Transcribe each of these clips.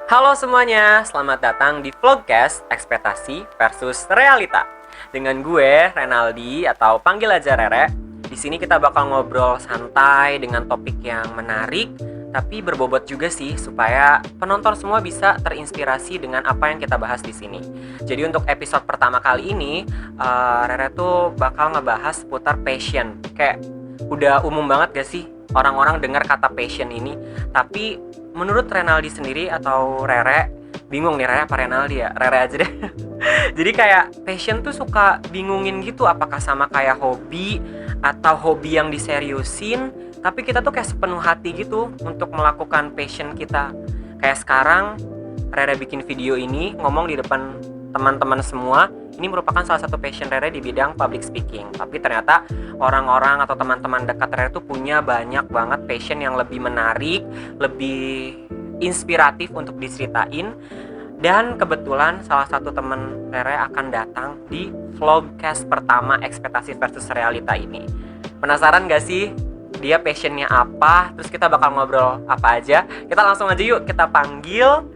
Halo semuanya, selamat datang di Vlogcast Ekspektasi versus Realita. Dengan gue, Renaldi atau panggil aja Rere. Di sini kita bakal ngobrol santai dengan topik yang menarik, tapi berbobot juga sih supaya penonton semua bisa terinspirasi dengan apa yang kita bahas di sini. Jadi untuk episode pertama kali ini, Rere tuh bakal ngebahas seputar passion. Kayak udah umum banget gak sih orang-orang dengar kata passion ini, tapi menurut Renaldi sendiri atau Rere, bingung nih Rere apa Renaldi ya? Rere aja deh. Jadi kayak passion tuh suka bingungin gitu, apakah sama kayak hobi atau hobi yang diseriusin, tapi kita tuh kayak sepenuh hati gitu untuk melakukan passion kita. Kayak sekarang Rere bikin video ini ngomong di depan teman-teman semua, ini merupakan salah satu passion Rere di bidang public speaking. Tapi ternyata orang-orang atau teman-teman dekat Rere tuh punya banyak banget passion yang lebih menarik, lebih inspiratif untuk diceritain. Dan kebetulan salah satu teman Rere akan datang di vlogcast pertama Ekspektasi versus Realita ini. Penasaran gak sih dia passionnya apa? Terus kita bakal ngobrol apa aja? Kita langsung aja yuk, kita panggil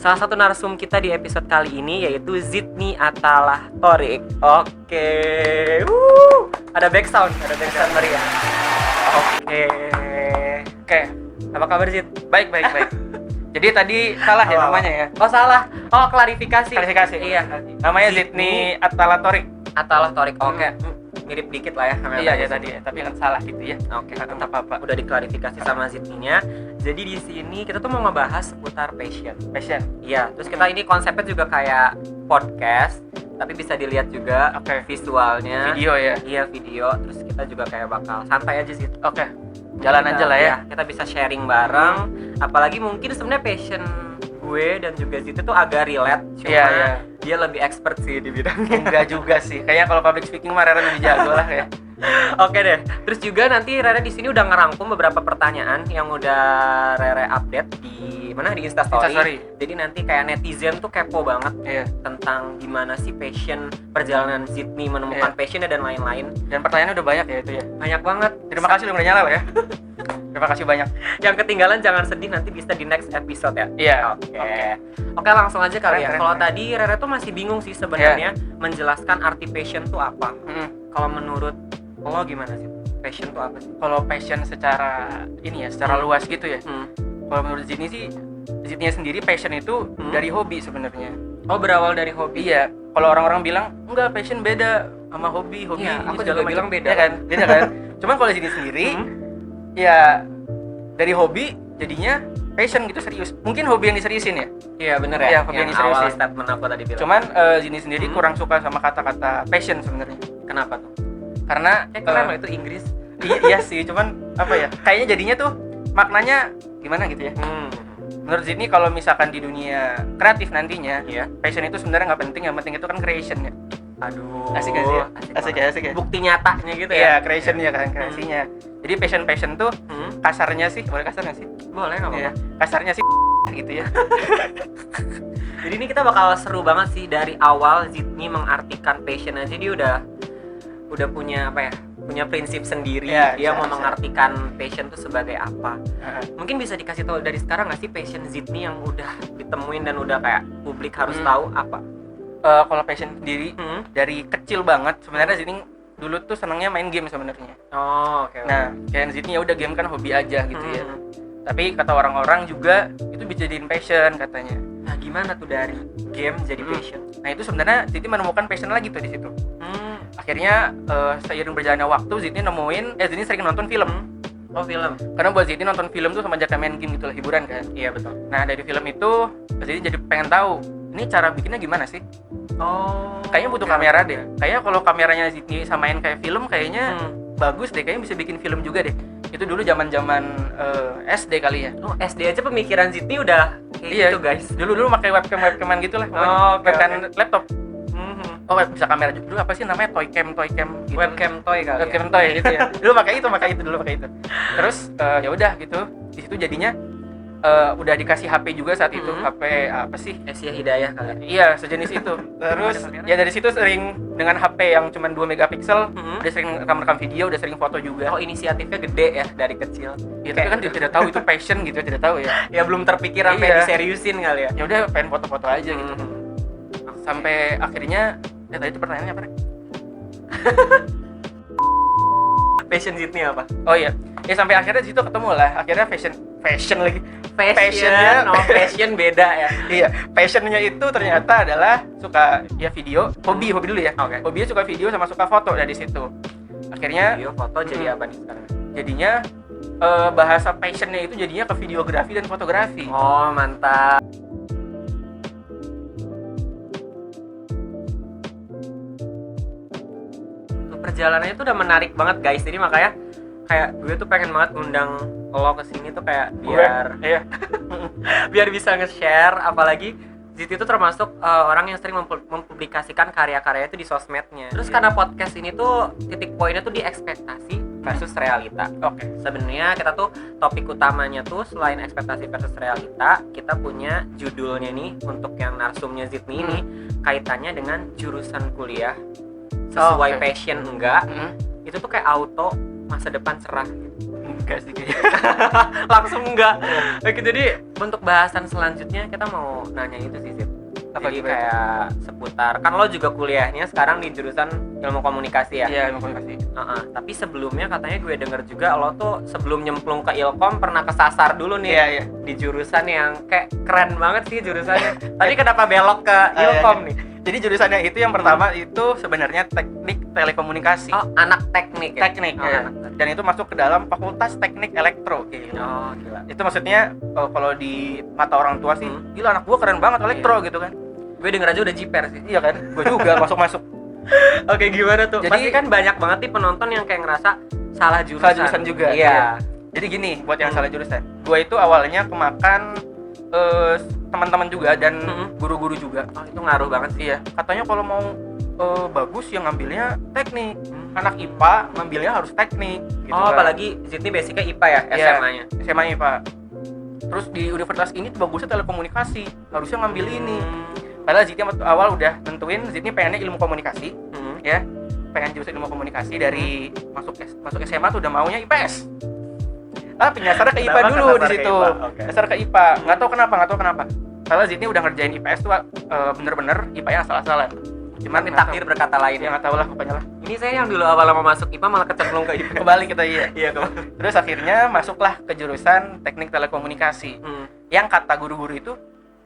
salah satu narsum kita di episode kali ini, yaitu Zidni Atalah Thorik. Oke. Ada back sound Maria. Oke. Apa kabar Zid? Baik. Jadi tadi salah ya namanya ya? Oh salah. Oh klarifikasi. Iya. Namanya Zidni Atalah Thorik. Atalah Thorik. Oke. Mirip dikit lah ya. Iya ya tadi ya, tapi kan salah gitu ya. Oke. Tetap apa? Udah diklarifikasi sama Zidninya. Jadi di sini kita tuh mau ngebahas seputar passion. Iya. Terus kita ini konsepnya juga kayak podcast, tapi bisa dilihat juga visualnya. Video ya. Iya video. Terus kita juga kayak bakal santai aja sih. Oke. Jalan aja lah ya. Kita bisa sharing bareng. Apalagi mungkin sebenarnya passion gue dan juga Zid itu agak relate. Cuma dia lebih expert sih di bidangnya. Enggak juga sih. Kayaknya kalau public speaking mah Rere lebih jago lah ya. Oke deh. Terus juga nanti Rere di sini udah ngerangkum beberapa pertanyaan yang udah Rere update di mana di Instastory. Jadi nanti kayak netizen tuh kepo banget tentang gimana sih passion, perjalanan Zidni menemukan passionnya dan lain-lain. Dan pertanyaannya udah banyak ya itu ya. Banyak banget. Terima kasih udah nyala ya. Terima kasih banyak. Yang ketinggalan jangan sedih, nanti bisa di next episode ya. Iya. Oke, langsung aja kali ya. Kalau keren. tadi Rere tuh masih bingung sih sebenarnya menjelaskan arti passion tuh apa. Kalau menurut lo gimana sih? Passion tuh apa sih? Kalau passion secara ini ya, secara luas gitu ya. Kalau menurut Zidni sendiri passion itu dari hobi sebenarnya. Oh, berawal dari hobi. Iya. Kalau orang-orang bilang enggak, passion beda sama hobi. Iya, aku segala juga bilang macam. beda. Ya kan? Beda kan? Cuman kalau Zidni sendiri ya dari hobi jadinya passion gitu, serius. Mungkin hobi yang diseriusin ya? Iya bener ya. Iya, hobi yang diseriusin. Awal statement aku tadi bilang. Cuman Zidni sendiri kurang suka sama kata-kata passion sebenarnya. Kenapa tuh? Karena Keren loh itu Inggris. iya sih, cuman apa ya? Kayaknya jadinya tuh maknanya gimana gitu ya? Menurut Zidni kalau misalkan di dunia kreatif nantinya, passion itu sebenarnya nggak penting, yang penting itu kan creation ya. Aduh. Asik gak sih? Asik ya. Bukti nyatanya gitu ya. Iya, creationnya kan, kreasinya. Jadi passion tuh kasarnya sih, boleh kasar nggak sih? Boleh nggak apa-apa. Kasarnya sih gitu ya. Jadi ini kita bakal seru banget sih dari awal Zidni mengartikan passion aja dia udah punya apa ya? Punya prinsip sendiri. Dia mau mengartikan passion tuh sebagai apa. Mungkin bisa dikasih tahu dari sekarang nggak sih passion Zidni yang udah ditemuin dan udah kayak publik harus tahu apa? Kalau passion sendiri dari kecil banget sebenarnya Zidni dulu tuh senangnya main game sebenarnya. Oh, oke. Nah, kayak Zidni ya udah game kan hobi aja gitu ya. Tapi kata orang-orang juga itu bisa jadiin passion katanya. Nah, gimana tuh dari game jadi passion? Nah, itu sebenarnya Zidni menemukan passion lagi tuh di situ. Akhirnya seiring berjalannya waktu Zidni Zidni sering nonton film. Oh, film. Karena buat Zidni nonton film tuh sama aja main game gitu lah, hiburan kan. Iya, betul. Nah, dari film itu Zidni jadi pengen tahu ini cara bikinnya gimana sih? Oh, kayaknya butuh kamera deh. Kayaknya kalau kameranya Zidni samain kayak film kayaknya bagus deh. Kayaknya bisa bikin film juga deh. Itu dulu zaman-zaman SD kali ya. Oh, SD aja pemikiran Zidni udah kayak gitu, guys. Dulu pakai webcam gitu lah. Webcam laptop. Oh, bisa kamera dulu apa sih namanya? Toycam gitu. Webcam toy kali. Webcam toy gitu ya. Dulu pakai itu. Terus ya udah gitu. Di situ jadinya udah dikasih HP juga saat itu. HP apa sih? Asia Hidayah kali. Iya, sejenis itu. Terus ya dari situ sering dengan HP yang cuma 2 megapiksel, udah sering rekam video, udah sering foto juga. Oh, inisiatifnya gede ya dari kecil. Ya, tapi kan tidak tahu itu passion gitu, tidak tahu ya. Ya belum terpikir sampai diseriusin kali ya. Ya udah pengen foto-foto aja gitu. Sampai akhirnya tadi itu pertanyaannya apa? Passion Zidni apa? Oh iya. Ya sampai akhirnya di situ ketemu lah. Akhirnya fashion lagi. Passionnya, passion beda ya. Iya, passionnya itu ternyata adalah suka ya video, hobi dulu ya. Oke. Hobinya suka video sama suka foto dari situ. Akhirnya Video, foto jadi apa nih sekarang? jadinya bahasa passionnya itu jadinya ke videografi dan fotografi. Oh, mantap. Perjalanannya itu udah menarik banget guys, jadi makanya kayak gue tuh pengen banget ngundang lo kesini tuh kayak biar biar bisa nge-share, apalagi Ziti itu termasuk orang yang sering mempublikasikan karya-karyanya itu di sosmednya. Terus karena podcast ini tuh titik poinnya tuh di ekspektasi versus realita. Oke. Sebenarnya kita tuh topik utamanya tuh selain ekspektasi versus realita, kita punya judulnya nih untuk yang narsumnya Zidni ini kaitannya dengan jurusan kuliah sesuai passion enggak. Itu tuh kayak auto masa depan cerah gitu. Enggak sih kayaknya. Langsung enggak. Oke, jadi untuk bahasan selanjutnya kita mau nanya itu sih Zid. Jadi kayak seputar, kan lo juga kuliahnya sekarang di jurusan ilmu komunikasi ya? Iya, ilmu komunikasi. Tapi sebelumnya katanya gue denger juga lo tuh sebelum nyemplung ke Ilkom pernah kesasar dulu nih. Iya. Di jurusan yang kayak keren banget sih jurusannya. Tadi kenapa belok ke Ilkom nih? Jadi jurusannya itu yang pertama itu sebenarnya teknik telekomunikasi. Oh, anak teknik ya? Teknik ya. Dan itu masuk ke dalam fakultas teknik elektro gitu. Oh, gila. Itu maksudnya kalau di mata orang tua sih, gila anak gua keren banget elektro gitu kan. Gue denger aja udah jiper sih. Iya kan? Gua juga masuk-masuk. Oke, gimana tuh? Jadi, pasti kan banyak banget nih penonton yang kayak ngerasa salah jurusan. Salah jurusan juga. Iya. Jadi gini, buat yang salah jurusan. Gua itu awalnya kemakan teman-teman juga dan guru-guru juga. Oh, itu ngaruh banget sih. Iya, katanya kalau mau bagus yang ngambilnya teknik. Anak IPA ngambilnya harus teknik gitu. Oh, kan. Apalagi Zidni basicnya IPA ya, Iya, SMA-nya. SMA IPA. Terus di universitas ini tuh bagusnya telekomunikasi. Harusnya ngambil ini. Padahal Zidni awal udah nentuin Zidni pengennya ilmu komunikasi. Ya. Pengen jurusan ilmu komunikasi dari masuk SMA tuh udah maunya IPS. Tapi nyasarnya ke IPA dulu di situ. Nyasar ke IPA. Nggak tahu kenapa. Karena Zidni udah ngerjain IPS tuh bener-bener IPA-nya asal-asalan. Cuman takdir berkata lain. Ya nggak tahu lah pokoknya lah. Ini saya yang dulu awal mau masuk IPA malah kecemplung ke IPA. Kembali kita iya. Iya, Terus akhirnya masuklah ke jurusan teknik telekomunikasi. Yang kata guru-guru itu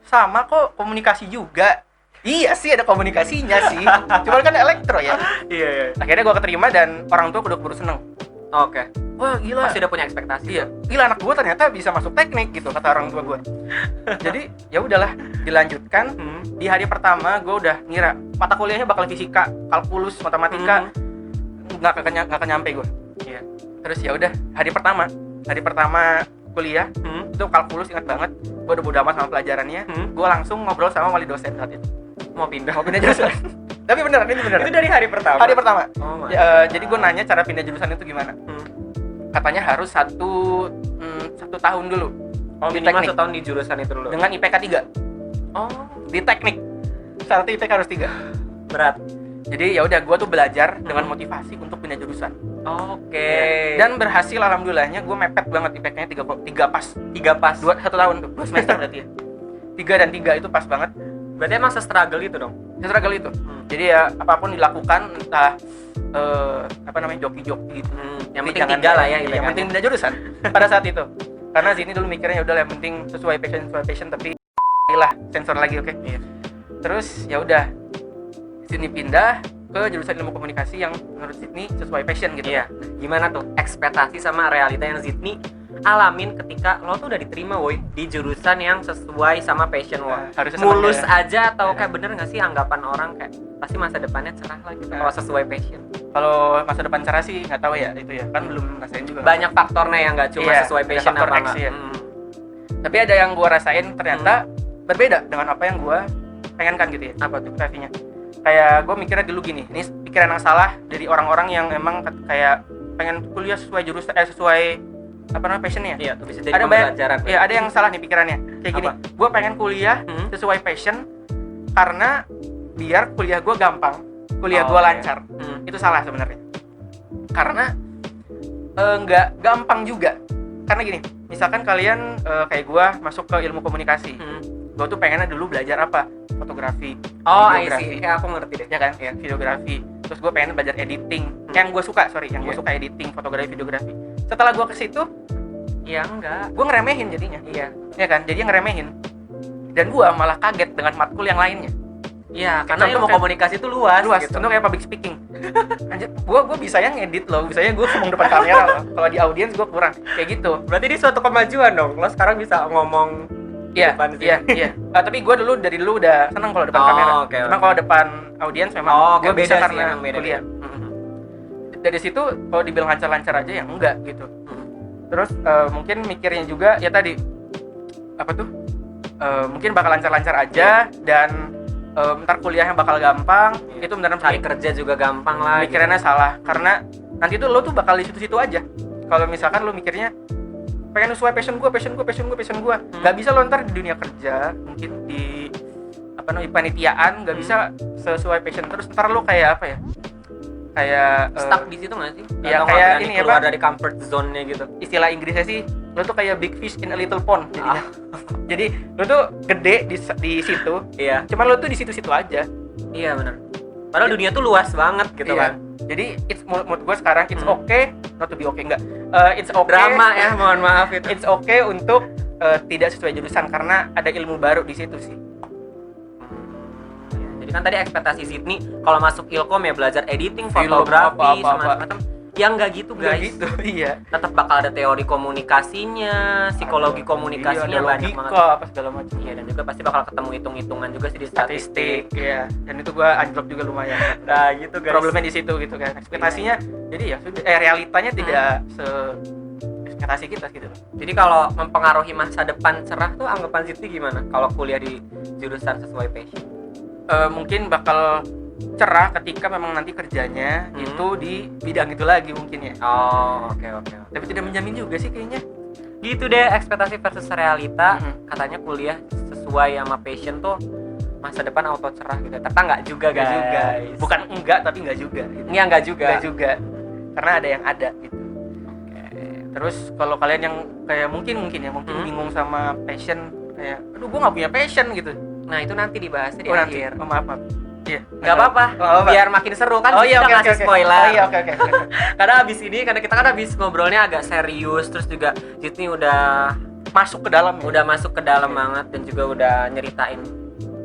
sama kok komunikasi juga. Iya sih ada komunikasinya sih. Cuman kan elektro ya. Iya. Akhirnya gua keterima dan orang tua udah keburu seneng. Oke. Wah gila. Pasti udah punya ekspektasi. Iya. Gila anak gua ternyata bisa masuk teknik gitu kata orang tua gua. Jadi ya udahlah dilanjutkan. Di hari pertama gua udah ngira mata kuliahnya bakal fisika, kalkulus, matematika. Nggak akan nyampe gua. Iya. Terus ya udah hari pertama kuliah itu kalkulus ingat banget. Gua udah bodo amat sama pelajarannya. Gua langsung ngobrol sama wali dosen saat itu. Mau pindah jurusan. Tapi beneran. Itu dari hari pertama. Oh, Jadi gue nanya cara pindah jurusan itu gimana. Katanya harus satu tahun dulu. Oh, minimal 1 tahun di jurusan itu dulu. Dengan IPK 3. Oh, di teknik. Syaratnya IPK harus 3. Berat. Jadi ya udah gue tuh belajar dengan motivasi untuk pindah jurusan. Oke. Dan berhasil alhamdulillahnya gue mepet banget IPK-nya 3 pas. 3 pas. 1 tahun tuh, 2 semester berarti ya. 3 dan 3 itu pas banget. Berarti emang se-struggle itu dong? Se-struggle itu. Jadi ya apapun dilakukan entah joki-joki gitu. Yang penting 3 lah ya. Yang penting pindah jurusan pada saat itu. Karena sini dulu mikirnya ya udah yang penting sesuai passion tapi lah sensor lagi oke. Iya. Terus ya udah sini pindah ke jurusan ilmu komunikasi yang menurut Zidni sesuai passion gitu. Iya. Gimana tuh ekspektasi sama realita yang Zidni alamin ketika lo tuh udah diterima woi di jurusan yang sesuai sama passion lo. Mulus aja atau kayak bener nggak sih anggapan orang kayak pasti masa depannya cerah lah gitu kalau sesuai passion. Kalau masa depan cerah sih nggak tahu ya itu ya kan belum rasain juga. Banyak faktornya yang nggak cuma sesuai passion apa enggak. Ya. Tapi ada yang gua rasain ternyata berbeda dengan apa yang gua pengenkan gitu ya. Apa tuh kreasinya? Kayak gue mikirnya dulu gini, ini pikiran yang salah dari orang-orang yang emang kayak pengen kuliah sesuai jurusan sesuai passionnya. Iya, tuh bisa jadi Ada banyak, pembelajaran. ya ada yang salah nih pikirannya. Kayak gini, Apa? gue pengen kuliah sesuai passion karena biar kuliah gue gampang, kuliah gue Oke. lancar. Itu salah sebenarnya. Karena nggak gampang juga. Karena gini, misalkan kalian kayak gue masuk ke ilmu komunikasi, gue tuh pengennya dulu belajar apa? Fotografi, Oh, I videografi, see. Ya, aku ngerti deh. ya kan? Ya, videografi. Terus gue pengen belajar editing. Yang gue suka, gue suka editing, fotografi, videografi. Setelah gue ke situ, Iya, enggak. gue ngeremehin jadinya. Iya. Ya kan? Jadi ngeremehin. Dan gue malah kaget dengan matkul yang lainnya. Iya, karena Contoh ilmu kayak- komunikasi itu luas Luas, gitu. contoh kayak public speaking. Anjir, gue bisa yang ngedit loh, bisanya gue ngomong depan kamera loh. Kalau di audiens gue kurang, kayak gitu. Berarti ini suatu kemajuan dong. Lo sekarang bisa ngomong Iya, depan sini. iya. Tapi gue dari dulu udah seneng kalau depan Oh, kamera. oke, Cuma oke. kalau depan audiens memang Oke, gue bisa beda sih, karena emang beda. kuliah. Dari situ kalau dibilang lancar-lancar aja ya enggak gitu. Terus mungkin mikirnya juga ya tadi apa tuh? Mungkin bakal lancar-lancar aja dan ntar kuliahnya bakal gampang. Itu beneran Cari kerja juga gampang lah. pikirannya salah karena nanti tuh lo tuh bakal di situ-situ aja. Kalau misalkan lo mikirnya pengen sesuai passion gue, nggak bisa lo ntar di dunia kerja, mungkin di panitiaan nggak bisa sesuai passion terus ntar lo kayak apa ya? Kayak stuck di situ nggak sih? iya, Atau nggak kayak berani ini keluar apa? dari comfort zone-nya gitu. Istilah Inggrisnya sih lo tuh kayak big fish in a little pond jadinya. Jadi lo tuh gede di situ, Iya. cuman lo tuh di situ-situ aja. Iya benar. Padahal dunia tuh luas banget gitu Iya. kan. Jadi mood gue sekarang it's okay, not to be okay enggak. It's okay. Drama ya, mohon maaf itu. It's okay untuk tidak sesuai jurusan karena ada ilmu baru di situ sih. Jadi kan tadi ekspektasi Sydney kalau masuk Ilkom ya belajar editing, Film, fotografi, apa-apa. sama macam. Yang nggak gitu Nggak guys. gitu, iya. Tetap bakal ada teori komunikasinya, psikologi komunikasinya ada banyak logika, banget. apa segala macam. Iya, dan juga pasti bakal ketemu hitung-hitungan juga sih di Statistik, statistik. ya. Dan itu gua anjlok juga lumayan. Nah, gitu guys. Problemnya di situ gitu kan. Ekspektasinya jadi ya sudah realitanya tidak se ekspektasi kita gitu. Jadi kalau mempengaruhi masa depan cerah tuh anggapan Siti gimana? Kalau kuliah di jurusan sesuai passion? Mungkin bakal cerah ketika memang nanti kerjanya itu di bidang itu lagi mungkin ya. Oh, oke. Tapi tidak menjamin juga sih kayaknya. Gitu deh, ekspektasi versus realita. Mhm. Katanya kuliah sesuai sama passion tuh masa depan auto cerah gitu. Ternyata nggak juga Enggak guys. juga. Bukan enggak tapi enggak juga gitu. Nggak juga. Enggak juga. Karena ada yang ada gitu. Terus kalau kalian yang kayak mungkin bingung sama passion kayak aduh gua nggak punya passion gitu. Nah, itu nanti dibahasnya di Nanti. akhir. Oh, maaf. Iya. Nggak apa-apa. Biar makin seru kan. Oh Siti iya, udah oke, ngasih oke. spoiler. Oh iya, oke. Karena abis ini, karena kita kan abis ngobrolnya agak serius, terus juga Siti udah Masuk ke dalam ya. udah masuk ke dalam banget dan juga udah nyeritain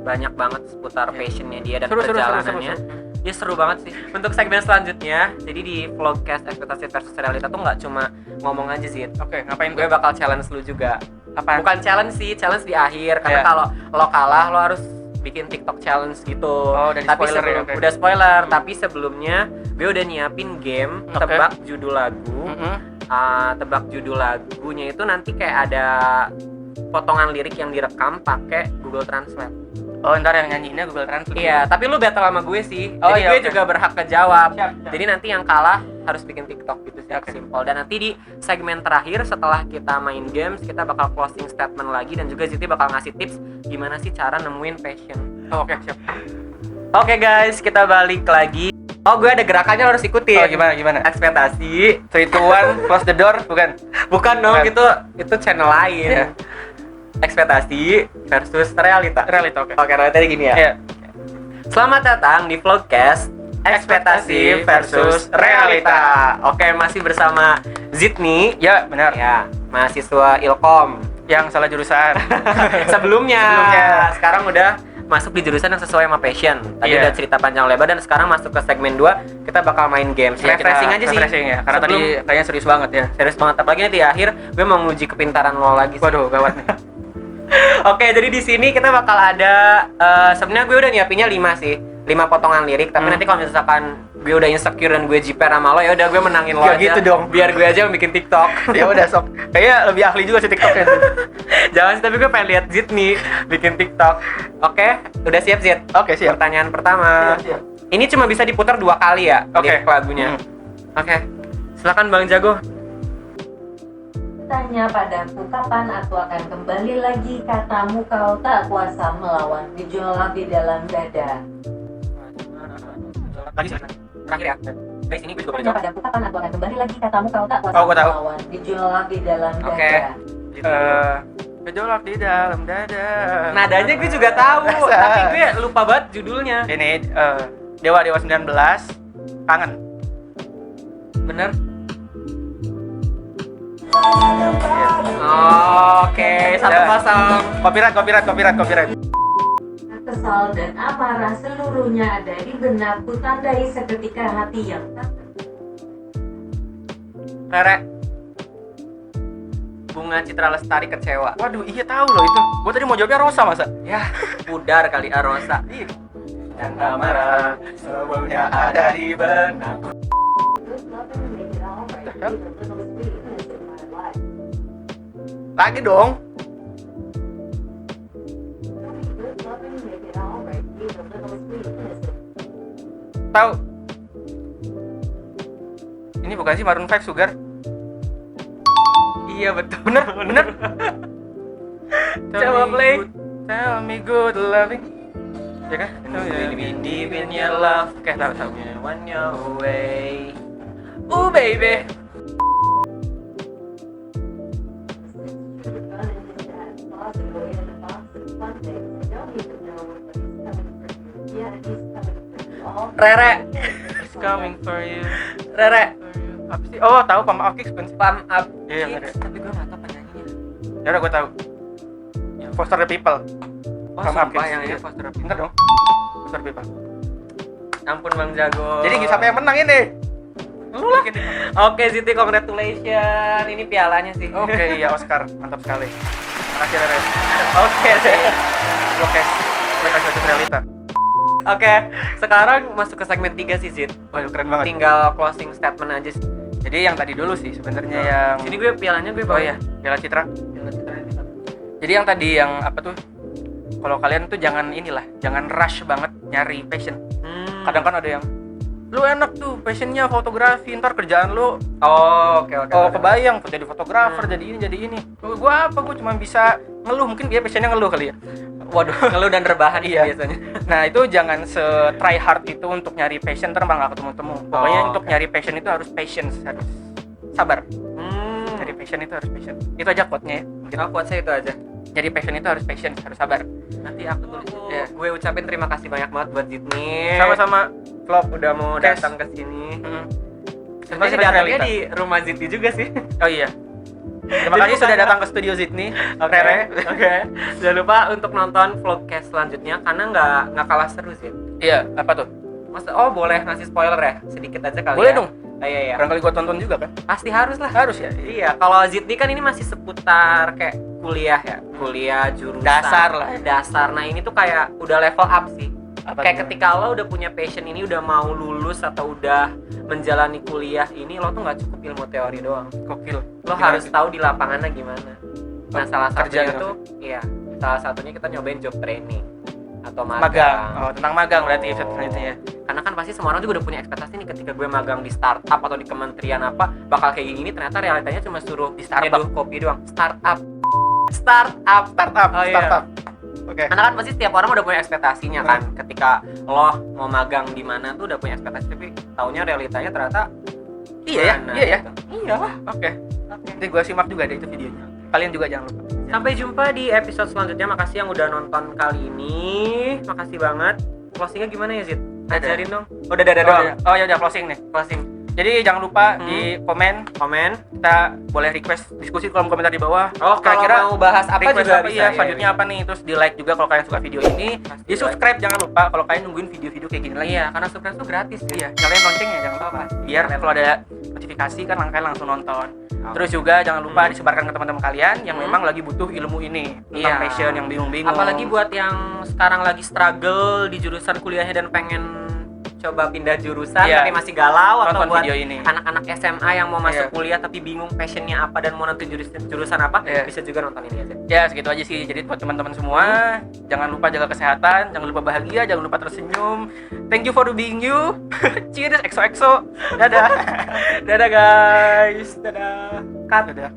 banyak banget seputar passionnya dia dan perjalanannya. Ya seru banget sih. Untuk segmen selanjutnya, jadi di vlogcast ekspektasi versus realita tuh nggak cuma ngomong aja sih. Oke, ngapain Gue bakal challenge lu juga. Apa? Bukan challenge sih, challenge di akhir. Karena Iya. kalau lo kalah, lo harus bikin TikTok challenge gitu. Oh, udah di Tapi spoiler ya, sebelum, oke. udah spoiler. Tapi sebelumnya, gue udah nyiapin game Oke. tebak judul lagu. Tebak judul lagunya itu nanti kayak ada potongan lirik yang direkam pakai Google Translate. Oh, ntar yang nyanyiinnya Google Translate. Iya, tapi lu battle sama gue sih. Oh, Jadi iya, gue oke. juga berhak kejawab. Siap. Jadi nanti yang kalah harus bikin TikTok gitu sih, Oke. simple. Dan nanti di segmen terakhir setelah kita main games, kita bakal closing statement lagi dan juga Siti bakal ngasih tips gimana sih cara nemuin passion. Oh, oke, siap. Oke guys, kita balik lagi. Oh, gue ada gerakannya lo harus ikutin. Oh, gimana? Ekspektasi. 3, 2, 1, close the door, bukan? Bukan dong, Bukan. itu channel lain. Iya. Ekspektasi versus realita. Realita, oke. Oke, realita gini ya. Iya. Selamat datang di vlogcast Ekspektasi versus Realita. Oke, masih bersama Zidni. Ya, benar. Ya, mahasiswa Ilkom. Yang salah jurusan. Sebelumnya. Sebelumnya. Sekarang udah masuk di jurusan yang sesuai sama passion. Tadi Iya. udah cerita panjang lebar dan sekarang masuk ke segmen 2, kita bakal main games. Ya, Refreshing kita aja sih. refreshing ya, karena Sebelum- tadi kayaknya serius banget ya. serius banget, apalagi nih di akhir gue mau nguji kepintaran lo lagi sih. Waduh, gawat nih. Oke, jadi di sini kita bakal ada sebenarnya gue udah nyiapinnya 5 sih. 5 potongan lirik, tapi nanti kalau misalkan gue udah insecure dan gue jiper sama lo, ya udah gue menangin lo Ya aja. gitu dong. Biar gue aja yang bikin TikTok. Ya udah, sok. Kayaknya lebih ahli juga sih TikToknya. Jangan sih, tapi gue pengen lihat Zid nih bikin TikTok. Oke, udah siap Zid? Oke, siap. Pertanyaan pertama. Siap. Ini cuma bisa diputar 2 kali ya Oke. lirik lagunya. Oke. Silakan Bang Jago. Bertanya padaku kapan aku akan kembali lagi, katamu kau tak kuasa melawan gejolak di dalam dada. Lagi sih. Terakhir ya. Guys, ini gue juga boleh Bertanya jawab. padaku kapan aku akan kembali lagi, katamu kau tak kuasa Oh, gua tahu. melawan gejolak di dalam dada. Oke. Gejolak di dalam dada. Nadanya gue juga tahu, Masa? tapi gue lupa banget judulnya. Ini Dewa 19 kangen. Bener? Iya. Oke, 1-0. Copyright. Kesal dan amarah seluruhnya ada di benakku, tandai seketika hati yang tak. Rere. Bunga Citra Lestari kecewa. Waduh, iya tahu loh itu. Gue tadi mau jawabnya Rosa masa? Ya, pudar kali Arosa. Iya. Dan amarah sebelumnya ada di benakku. Lagi dong. Tahu? Ini bukan sih Maroon 5 Sugar? Iya betul. Bener. Coba play. Tell me good loving. Ya kan? Deep in your love. Oke, tahu. When you're away. Ooh baby. Rere. It's coming for you. Rere. Apa sih? Oh, tahu Pump Up Kicks bukan sih? Pump up Iya, kicks. bener. Tapi gue gak tau penyanyinya. Ya udah gue tahu. Foster the People. Oh Pump Up sumpah Kicks. yang Iya. ini Foster the Pinter People. dong. Foster the People. Ampun Bang Jago. Jadi siapa yang menang ini? Lu lah. Oke Siti, congratulations. Ini pialanya sih. Oke, iya Oscar. Mantap sekali. Makasih Rere. Oke deh. Podcast Ekspektasi Realita. Oke, sekarang masuk ke segmen 3 sih Zid. Wah, keren banget. Tinggal closing statement aja sih. Jadi yang tadi dulu sih sebenarnya yang Ini gue pialanya gue Oh bawa iya, Piala Citra. Piala Citra ini. Jadi yang tadi yang apa tuh? Kalau kalian tuh jangan jangan rush banget nyari passion. Kadang kan ada yang lu enak tuh passionnya fotografi, ntar kerjaan lu oke. kebayang jadi fotografer, jadi ini. Gua cuma bisa ngeluh, mungkin dia passionnya ngeluh kali ya. Waduh, ngeluh dan rebahan Iya. biasanya. Nah itu jangan se-try hard itu untuk nyari passion, ntar malah gak ketemu-temu. Pokoknya untuk oke. nyari passion itu harus patience, harus sabar. Nyari passion itu harus passion. Itu aja quote-nya ya. Mungkin kuat saya itu aja. Jadi passion itu harus patience, harus sabar. Nanti aku tulis. Iya. Gue ucapin terima kasih banyak banget buat Zidni. Sama-sama. Vlog udah mau Kes. datang ke sini. Terima Sebenarnya kasih datangnya Realita. di rumah Zidni juga sih. Oh iya. Terima Jadi kasih sudah bukan- datang ke studio Zidni. Oke. Rere. Oke. Jangan lupa untuk nonton vlogcast selanjutnya karena nggak kalah seru sih. Iya, apa tuh? Masa boleh ngasih spoiler ya? Sedikit aja kali Boleh ya. dong. Iya. Barangkali gua tonton juga kan? Pasti harus lah. Harus ya. Iya, kalau Zidni kan ini masih seputar kayak kuliah ya. Kuliah jurusan. Dasar lah ya. Dasar. Nah, ini tuh kayak udah level up sih. Apa Kayak gimana? ketika lo udah punya passion ini, udah mau lulus atau udah menjalani kuliah ini, lo tuh nggak cukup ilmu teori doang. Gokil. Lo Gimana harus tuh? tahu di lapangannya gimana. Nah, Oh, salah satunya kerjaan tuh, iya, salah satunya kita nyobain job training atau magang. Magang. Oh, tentang magang berarti episode selanjutnya ya. Karena kan pasti semua orang juga udah punya ekspektasi nih ketika gue magang di startup atau di kementerian apa bakal kayak gini, ternyata realitanya cuma suruh Di Starbucks. nyeduh kopi doang. Startup. Oh, iya. Startup. Oke. Karena kan pasti setiap orang udah punya ekspektasinya kan. Ketika lo mau magang di mana tuh udah punya ekspektasi, tapi taunya realitanya ternyata Iya ya, gimana iya ya. gitu. Iya lah. Oke. Nanti gua simak juga deh itu videonya. Kalian juga jangan lupa. Sampai jumpa di episode selanjutnya. Makasih yang udah nonton kali ini. Makasih banget. Closingnya gimana ya Zid? Ajarin dong. Udah doang. Oh ya udah closing nih. Closing. Jadi jangan lupa di komen, Komen. kita boleh request diskusi di kolom komentar di bawah. Oh, kalau mau bahas apa request juga apa, bisa. iya, selanjutnya apa nih, terus di like juga kalau kalian suka video ini. Pasti Di subscribe jangan lupa kalau kalian nungguin video-video kayak gini lagi. Iya, karena subscribe tuh gratis sih. Iya, nyalain loncengnya jangan lupa. Biar kalau ada notifikasi kan kalian langsung nonton. Terus juga jangan lupa disebarkan ke teman-teman kalian yang memang lagi butuh ilmu ini tentang Iya. passion yang bingung-bingung. Apalagi buat yang sekarang lagi struggle di jurusan kuliahnya dan pengen coba pindah jurusan Iya. tapi masih galau, atau Nonton buat video ini. anak-anak SMA yang mau masuk Iya. kuliah tapi bingung passionnya apa dan mau nentuin jurusan apa, Iya. bisa juga nonton ini aja. Ya segitu aja sih. Jadi buat teman-teman semua, jangan lupa jaga kesehatan, jangan lupa bahagia, jangan lupa tersenyum. Thank you for being you. Cheers, XOXO. Dadah. Dadah guys. Dadah. Cut. Dadah.